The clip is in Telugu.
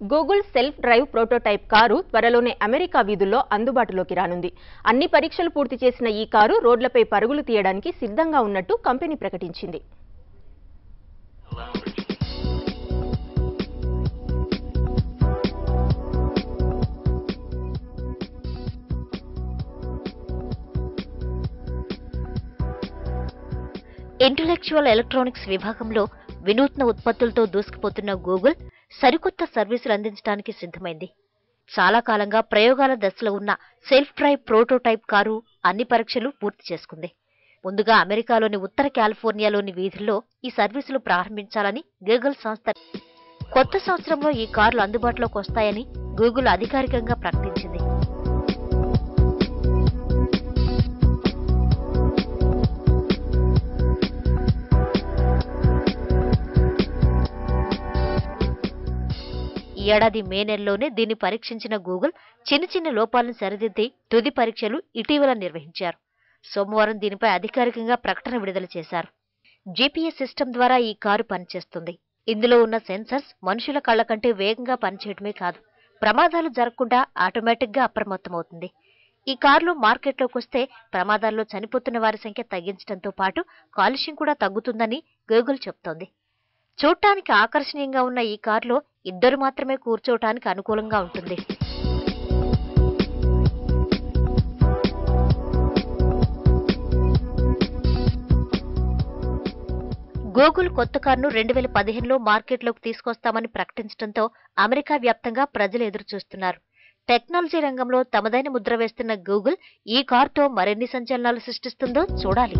Google self drive prototype car త్వరలోనే అమెరికా వీధుల్లో అందుబాటులోకి రానుంది. అన్ని పరీక్షలు పూర్తి చేసిన ఈ కారు రోడ్లపై పరుగులు తీయడానికి సిద్ధంగా ఉన్నట్టు కంపెనీ ప్రకటించింది. ఇంటెలెక్చువల్ ఎలక్ట్రానిక్స్ విభాగంలో వినూత్న ఉత్పత్తులతో దూసుకుపోతున్న గూగుల్ సరికొత్త సర్వీసులు అందించడానికి సిద్ధమైంది. చాలా కాలంగా ప్రయోగాల దశలో ఉన్న సెల్ఫ్ డ్రైవ్ ప్రోటోటైప్ కారు అన్ని పరీక్షలు పూర్తి చేసుకుంది. ముందుగా అమెరికాలోని ఉత్తర కాలిఫోర్నియాలోని వీధుల్లో ఈ సర్వీసులు ప్రారంభించాలని గూగుల్ సంస్థ కొత్త సంవత్సరంలో ఈ కార్లు అందుబాటులోకి వస్తాయని గూగుల్ అధికారికంగా ప్రకటించింది. ఈ ఏడాది మే నెలలోనే దీన్ని పరీక్షించిన గూగుల్ చిన్న లోపాలను సరిదిద్ది తుది పరీక్షలు ఇటీవల నిర్వహించారు. సోమవారం దీనిపై అధికారికంగా ప్రకటన విడుదల చేశారు. జీపీఎస్ సిస్టమ్ ద్వారా ఈ కారు పనిచేస్తుంది. ఇందులో ఉన్న సెన్సర్స్ మనుషుల కళ్ల కంటే వేగంగా పనిచేయడమే కాదు, ప్రమాదాలు జరగకుండా ఆటోమేటిక్గా అప్రమత్తమవుతుంది. ఈ కార్లు మార్కెట్లోకి వస్తే ప్రమాదాల్లో చనిపోతున్న వారి సంఖ్య తగ్గించడంతో పాటు కాలుష్యం కూడా తగ్గుతుందని గూగుల్ చెబుతోంది. చూడటానికి ఆకర్షణీయంగా ఉన్న ఈ కారులో ఇద్దరు మాత్రమే కూర్చోవటానికి అనుకూలంగా ఉంటుంది. గూగుల్ కొత్త కారును 2015లో మార్కెట్లోకి తీసుకొస్తామని ప్రకటించడంతో అమెరికా వ్యాప్తంగా ప్రజలు ఎదురుచూస్తున్నారు. టెక్నాలజీ రంగంలో తమదైన ముద్ర వేస్తున్న గూగుల్ ఈ కారుతో మరిన్ని సంచలనాలు సృష్టిస్తుందో చూడాలి.